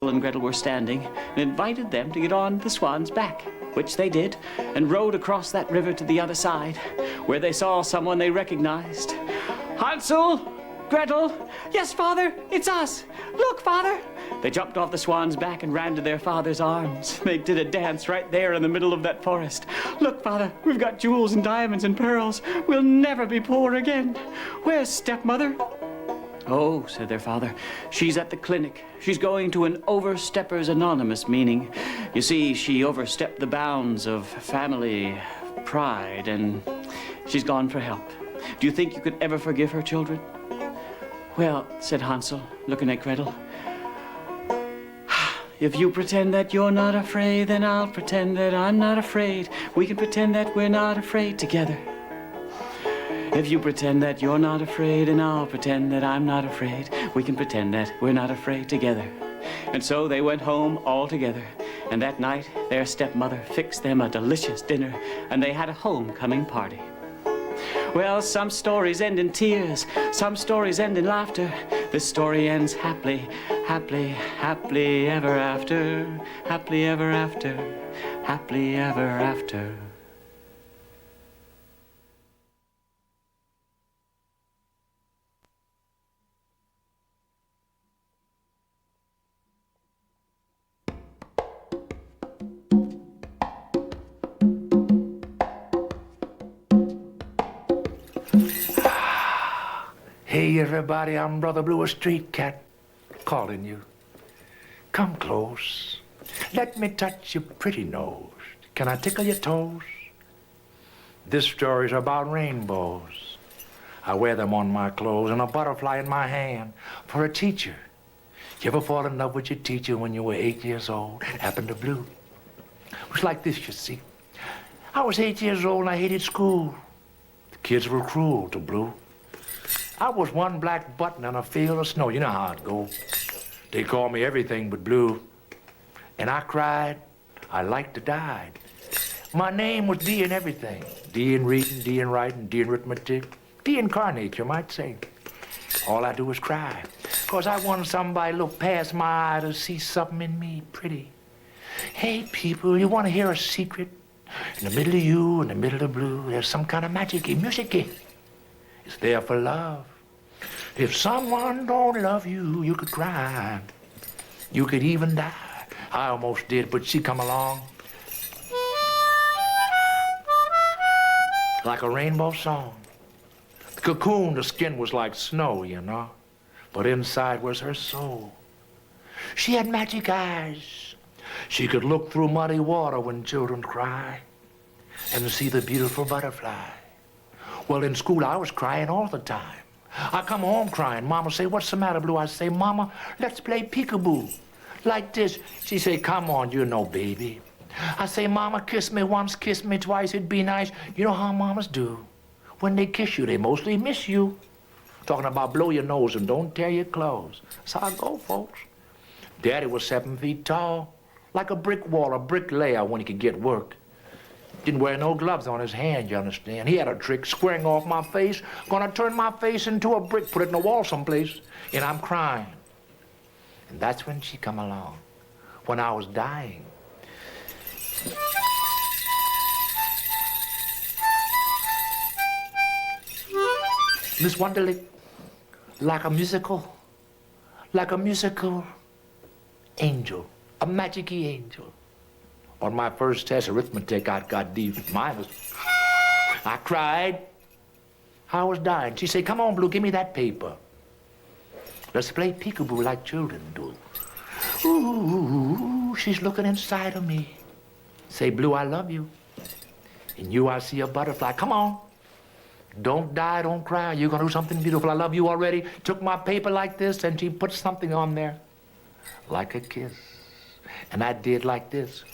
Hansel and Gretel were standing and invited them to get on the swan's back, which they did, and rowed across that river to the other side, where they saw someone they recognized. Hansel! Gretel! Yes, Father, it's us! Look, Father! They jumped off the swan's back and ran to their father's arms. They did a dance right there in the middle of that forest. Look, Father, we've got jewels and diamonds and pearls. We'll never be poor again. Where's stepmother? Oh, said their father, she's at the clinic. She's going to an Oversteppers Anonymous meeting. You see, she overstepped the bounds of family pride, and she's gone for help. Do you think you could ever forgive her, children? Well, said Hansel, looking at Gretel, if you pretend that you're not afraid, then I'll pretend that I'm not afraid. We can pretend that we're not afraid together. If you pretend that you're not afraid, and I'll pretend that I'm not afraid, we can pretend that we're not afraid together. And so they went home all together. And that night, their stepmother fixed them a delicious dinner, and they had a homecoming party. Well, some stories end in tears, some stories end in laughter. This story ends happily, happily, happily ever after, happily ever after, happily ever after. Hey everybody, I'm Brother Blue, a street cat, calling you. Come close, let me touch your pretty nose. Can I tickle your toes? This story's about rainbows. I wear them on my clothes and a butterfly in my hand for a teacher. You ever fall in love with your teacher when you were 8 years old? Happened to Blue. It was like this, you see. I was 8 years old and I hated school. The kids were cruel to Blue. I was one black button on a field of snow. You know how it goes. They called me everything but Blue. And I cried. I like to die. My name was D in everything. D in reading, D in writing, D in arithmetic, D incarnate, you might say. All I do is cry. 'Cause I want somebody to look past my eye to see something in me pretty. Hey, people, you want to hear a secret? In the middle of you, in the middle of Blue, there's some kind of magic-y, music-y. It's there for love. If someone don't love you, you could cry. You could even die. I almost did, but she come along. Like a rainbow song. The cocoon, the skin was like snow, you know. But inside was her soul. She had magic eyes. She could look through muddy water when children cry and see the beautiful butterfly. Well, in school, I was crying all the time. I come home crying. Mama say, what's the matter, Blue? I say, Mama, let's play peekaboo. Like this. She say, come on, you're no baby. I say, Mama, kiss me once, kiss me twice, it'd be nice. You know how mamas do. When they kiss you, they mostly miss you. Talking about blow your nose and don't tear your clothes. That's how I go, folks. Daddy was 7 feet tall, like a brick wall, a bricklayer when he could get work. Didn't wear no gloves on his hand, you understand. He had a trick squaring off my face, gonna turn my face into a brick, put it in a wall someplace, and I'm crying. And that's when she come along, when I was dying. Miss Wunderlich, like a musical angel, a magic-y angel. On my first test, arithmetic, I got D minus. I cried. I was dying. She said, come on, Blue, give me that paper. Let's play peekaboo like children do. Ooh, she's looking inside of me. Say, Blue, I love you. In you, I see a butterfly. Come on. Don't die, don't cry. You're gonna do something beautiful. I love you already. Took my paper like this, and she put something on there. Like a kiss. And I did like this.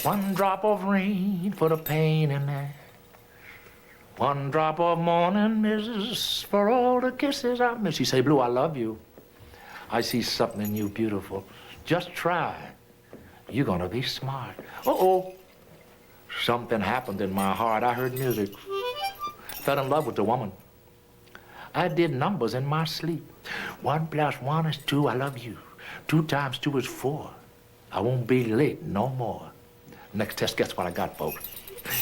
One drop of rain for the pain in there. One drop of morning misses for all the kisses I miss. She say, Blue, I love you. I see something in you beautiful. Just try. You're gonna be smart. Uh-oh. Something happened in my heart. I heard music. Fell in love with the woman. I did numbers in my sleep. 1 + 1 is 2, I love you. 2 × 2 is 4. I won't be late no more. Next test, guess what I got, folks?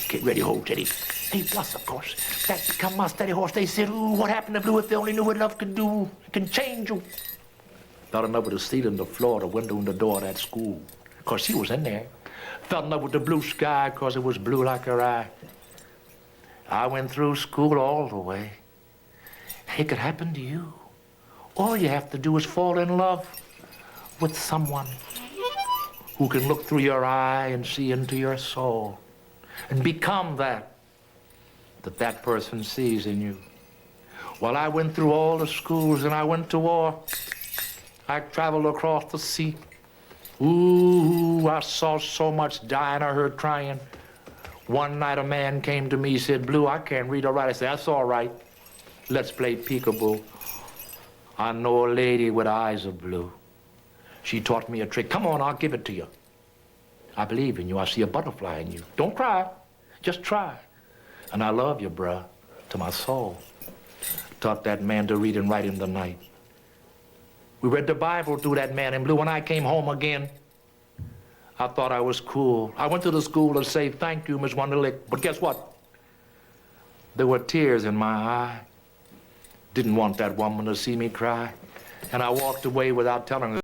Get ready, hold steady. Hey, plus, of course. That become my steady horse. They said, ooh, what happened to Blue if they only knew what love could do? It can change you. Fell in love with the ceiling, the floor, the window, and the door of that school. Because she was in there. Fell in love with the blue sky because it was blue like her eye. I went through school all the way. It could happen to you. All you have to do is fall in love with someone who can look through your eye and see into your soul and become that person sees in you. Well, I went through all the schools and I went to war. I traveled across the sea. Ooh, I saw so much dying, I heard crying. One night a man came to me, he said, Blue, I can't read or write. I said, that's all right. Let's play peekaboo. I know a lady with eyes of blue. She taught me a trick. Come on, I'll give it to you. I believe in you. I see a butterfly in you. Don't cry. Just try. And I love you, bruh, to my soul. Taught that man to read and write in the night. We read the Bible through that man in blue. When I came home again, I thought I was cool. I went to the school to say, thank you, Miss Wunderlich. But guess what? There were tears in my eye. Didn't want that woman to see me cry. And I walked away without telling her.